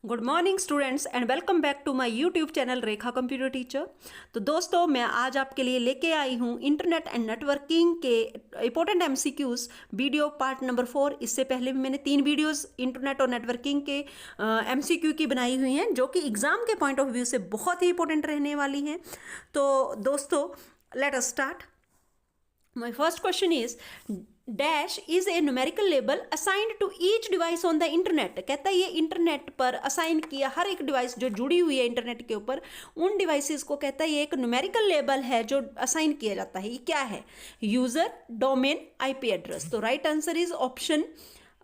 Good morning students and welcome back to my YouTube channel Rekha computer teacher. तो दोस्तों मैं आज आपके लिए लेके आई हूँ इंटरनेट एंड नेटवर्किंग के important MCQs video part number 4। इससे पहले भी मैंने 3 वीडियोस इंटरनेट और नेटवर्किंग के एमसीक्यू की बनाई हुई हैं जो कि एग्जाम के पॉइंट ऑफ व्यू से बहुत ही इंपॉर्टेंट रहने वाली हैं। तो दोस्तों let us start. My first question is dash is a numerical label assigned to each device on the internet। कहता है ये इंटरनेट पर असाइन किया हर एक डिवाइस जो जुड़ी हुई है इंटरनेट के ऊपर, उन डिवाइसेस को कहता है ये एक न्यूमेरिकल लेबल है जो असाइन किया जाता है। ये क्या है? User, domain, IP address. तो right answer is option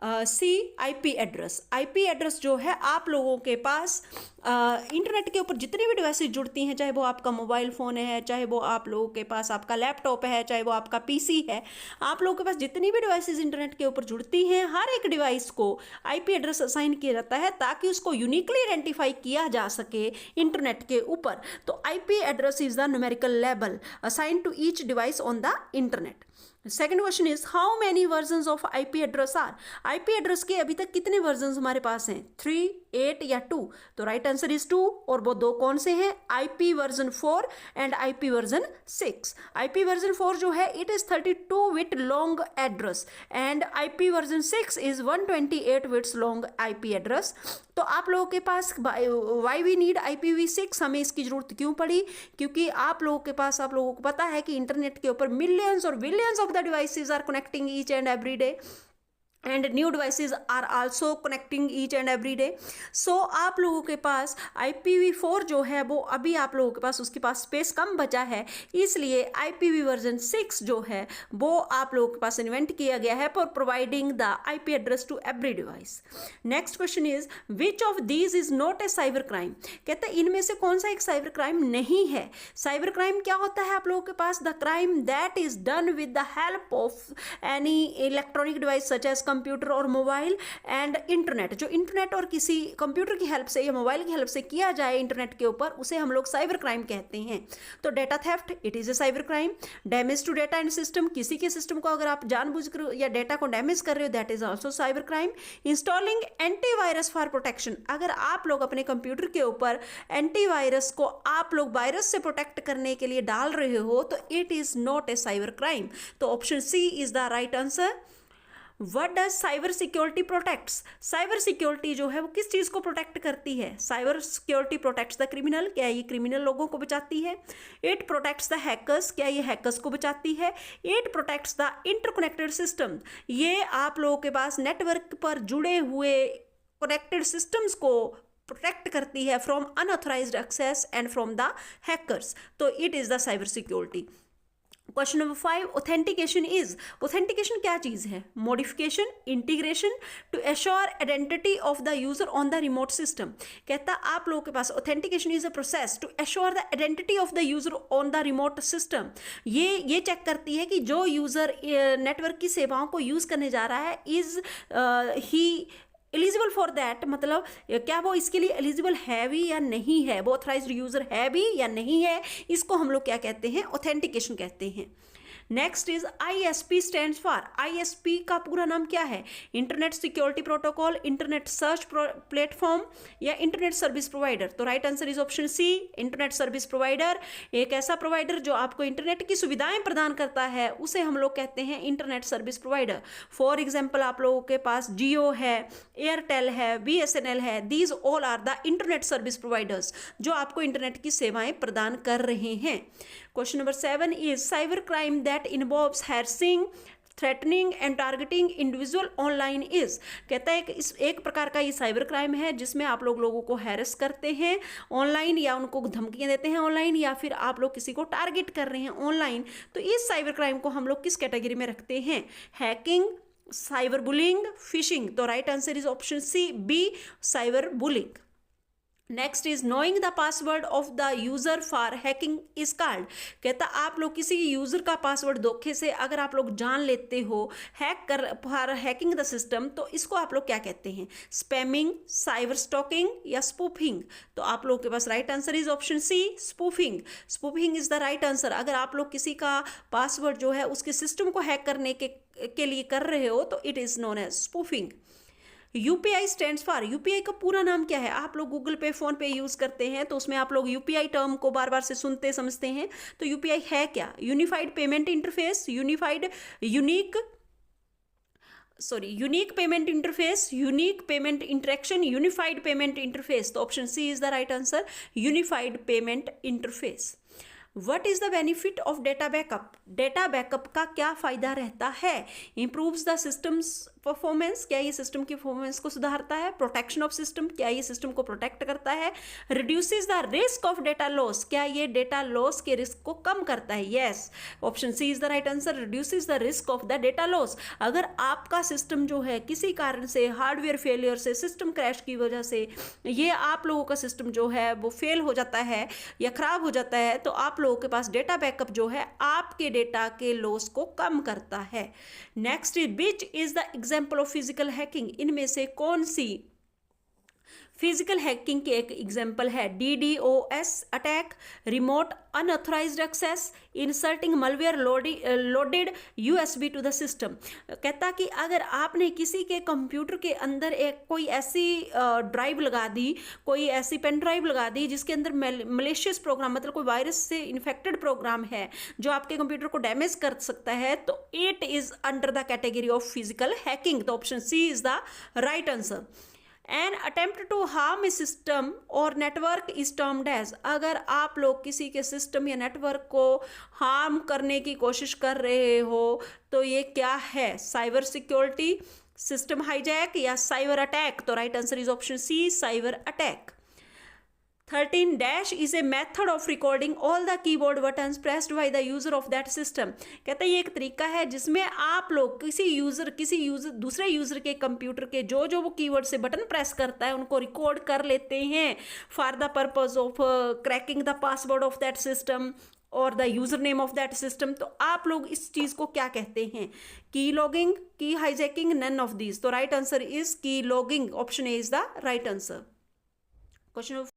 C, IP address. IP address जो है आप लोगों के पास इंटरनेट के ऊपर जितनी भी डिवाइसेस जुड़ती हैं, चाहे वो आपका मोबाइल फ़ोन है, चाहे वो आप लोगों के पास आपका लैपटॉप है, चाहे वो आपका पीसी है, आप लोगों के पास जितनी भी डिवाइसेस इंटरनेट के ऊपर जुड़ती हैं, हर एक डिवाइस को आईपी एड्रेस असाइन किया जाता है ताकि उसको यूनिकली आइडेंटिफाई किया जा सके इंटरनेट के ऊपर। तो IP address is the numerical label assign to each device on the internet. Second question is how many version of IP address are. IP address के अभी तक कितने वर्जन हमारे पास हैं? 3, 8 या 2? तो राइट आंसर इज 2। और वो दो कौन से हैं? IP version 4 and IP version 6। IP version 4 जो है it is 32 bit long address and IP version 6 is 128 bits long IP address. तो आप लोगों के पास वाई वी नीड IPv6, हमें इसकी जरूरत क्यों पड़ी? क्योंकि आप लोगों के पास, आप लोगों को पता है कि इंटरनेट के ऊपर मिलियंस और billions of the devices are connecting each and every day and new devices are also connecting each and every day. So आप लोगों के पास IPv4 जो है वो अभी आप लोगों के पास उसके पास स्पेस कम बचा है, इसलिए IPv वर्जन 6 जो है वो आप लोगों के पास इन्वेंट किया गया है for providing the IP address to every device. Next question is which of these is not a cyber crime. कहते हैं इनमें से कौन सा एक साइबर क्राइम नहीं है? साइबर क्राइम क्या होता है आप लोगों के पास? The crime that is done with the help of any electronic device such as computer और मोबाइल एंड इंटरनेट। जो इंटरनेट और किसी कंप्यूटर की हेल्प से या मोबाइल की हेल्प से किया जाए इंटरनेट के ऊपर, उसे हम लोग साइबर क्राइम कहते हैं। तो data theft it is a cyber crime. Damage to data and system, किसी के सिस्टम को अगर आप जानबूझकर या डेटा को डैमेज कर रहे हो, that is also cyber crime. Installing antivirus for protection, अगर आप लोग अपने कंप्यूटर के ऊपर एंटीवायरस को आप लोग वायरस से प्रोटेक्ट करने के लिए डाल रहे हो तो it is not a cyber crime. तो option C is the right answer. What does cyber security protects? Cyber security जो है वो किस चीज़ को प्रोटेक्ट करती है? Cyber security protects the criminal, क्या ये क्रिमिनल लोगों को बचाती है? इट प्रोटेक्ट्स द हैकर्स, क्या ये हैकर्स को बचाती है? It protects the interconnected system, ये आप लोगों के पास नेटवर्क पर जुड़े हुए कनेक्टेड सिस्टम्स को प्रोटेक्ट करती है from unauthorised access and from the hackers. तो it is the cyber security. Question number 5, authentication is. Authentication क्या चीज़ है? Modification, integration to assure identity of the user on the remote system. कहता आप लोगों के पास authentication is a process to assure the identity of the user on the remote system. ये check करती है कि जो यूजर नेटवर्क की सेवाओं को यूज करने जा रहा है is he eligible for that, मतलब क्या वो इसके लिए एलिजिबल है भी या नहीं है, वो ऑथराइज्ड यूजर है भी या नहीं है, इसको हम लोग क्या कहते हैं? ऑथेंटिकेशन कहते हैं। Next is ISP stands for. ISP का पूरा नाम क्या है? Internet security protocol, internet search platform या इंटरनेट सर्विस प्रोवाइडर। तो right answer is option C, internet service provider. एक ऐसा प्रोवाइडर जो आपको इंटरनेट की सुविधाएं प्रदान करता है उसे हम लोग कहते हैं internet service provider. For example आप लोगों के पास जियो है, एयरटेल है, BSNL है, these all are the internet service providers जो आपको इंटरनेट की सेवाएं प्रदान कर रहे हैं। Question number 7 is cyber crime that involves harassing, threatening and targeting individual online is. कहता है कि इस एक प्रकार का ये साइबर क्राइम है जिसमें आप लोग लोगों को हैरेस करते हैं ऑनलाइन या उनको धमकियां देते हैं ऑनलाइन, या फिर आप लोग किसी को टारगेट कर रहे हैं ऑनलाइन। तो इस साइबर क्राइम को हम लोग किस कैटेगरी में रखते हैं? Hacking, cyber bullying, phishing. तो right answer is option C, B, cyber bullying. Next is knowing the password of the user for hacking is called. कहता आप लोग किसी यूजर का पासवर्ड धोखे से अगर आप लोग जान लेते हो फॉर हैकिंग द सिस्टम, तो इसको आप लोग क्या कहते हैं? स्पैमिंग, साइबर स्टॉकिंग या स्पूफिंग। तो आप लोग के पास right answer is option C, spoofing. Spoofing is the right answer. अगर आप लोग किसी का पासवर्ड जो है उसके सिस्टम को हैक करने के लिए कर रहे हो तो it is known as spoofing. UPI stands for, UPI का पूरा नाम क्या है? आप लोग गूगल पे, फोन पे यूज करते हैं तो उसमें आप लोग यूपीआई टर्म को बार बार से सुनते समझते हैं। तो यूपीआई है क्या? Unified payment interface, unique payment interface, unique payment interaction, unified payment interface. तो option C is the right answer, unified payment interface. What is the benefit of data backup? Data backup का क्या फायदा रहता है? Improves the systems performance, क्या ये system की performance को सुधारता है? प्रोटेक्शन ऑफ सिस्टम, क्या ये सिस्टम को प्रोटेक्ट करता है? Reduces the risk of data loss, क्या ये डेटा लॉस के रिस्क को कम करता है? Yes, option C is the right answer, reduces the risk of the data loss. अगर आपका सिस्टम जो है किसी कारण से, हार्डवेयर फेलियर से, सिस्टम क्रैश की वजह से, ये आप लोगों का सिस्टम जो है वो फेल हो जाता है या खराब हो जाता है, तो आप लोगों के पास डेटा बैकअप जो है आपके डेटा के लॉस को कम करता है। Next, which is the example of physical hacking? इनमें से कौन सी फिजिकल हैकिंग के एक एग्जाम्पल है? DDoS attack, remote unauthorised access, inserting malware loaded USB to the system. कहता कि अगर आपने किसी के कंप्यूटर के अंदर कोई ऐसी ड्राइव लगा दी, कोई ऐसी पेन ड्राइव लगा दी जिसके अंदर मलेशियस प्रोग्राम, मतलब कोई वायरस से इन्फेक्टेड प्रोग्राम है जो आपके कंप्यूटर को डैमेज कर सकता है, तो it is under the category of physical hacking. तो option C is the right answer. An attempt to harm a system और नेटवर्क इज टर्म्ड एज, अगर आप लोग किसी के सिस्टम या नेटवर्क को हार्म करने की कोशिश कर रहे हो तो ये क्या है? साइबर सिक्योरिटी, सिस्टम हाईजैक या साइबर अटैक? तो right answer is option C, cyber attack. 13 dash is a method of recording all the keyboard buttons pressed by the user of that system. कहते हैं ये एक तरीका है जिसमें आप लोग किसी यूजर दूसरे यूजर के कंप्यूटर के जो वो कीवर्ड से बटन प्रेस करता है उनको रिकॉर्ड कर लेते हैं for the purpose of cracking the password of that system और the user name of that system. तो आप लोग इस चीज को क्या कहते हैं? की लॉगिंग, की हाईजैकिंग, नन ऑफ दीज। तो राइट आंसर इज की logging, option A is the right answer. Question